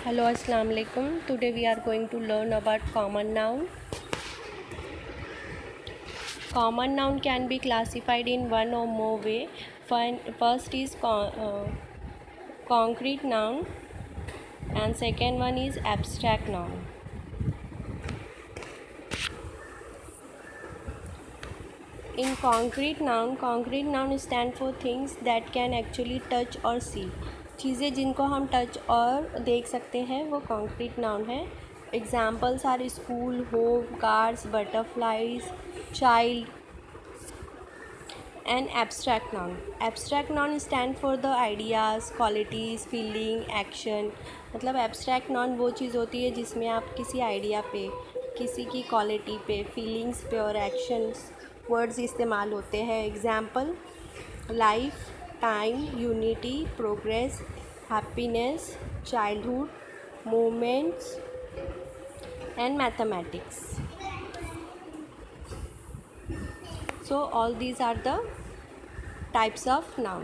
Hello, Assalamu alaikum. Today we are going to learn about common noun. Common noun can be classified in one or more way. First is concrete noun and second one is abstract noun. In concrete noun stand for things that can actually touch or see. चीज़ें जिनको हम touch और देख सकते हैं वो concrete noun है. Examples are school, home, cars, butterflies, child. And abstract noun. Abstract noun stand for the ideas, qualities, feeling, action. मतलब एब्स्ट्रैक्ट नाउन वो चीज़ होती है जिसमें आप किसी आइडिया पे, किसी की क्वालिटी पे, फीलिंग्स पे और एक्शंस वर्ड्स इस्तेमाल होते हैं. Example: life, time, unity, progress, happiness, childhood, moments and mathematics. So all these are the types of noun.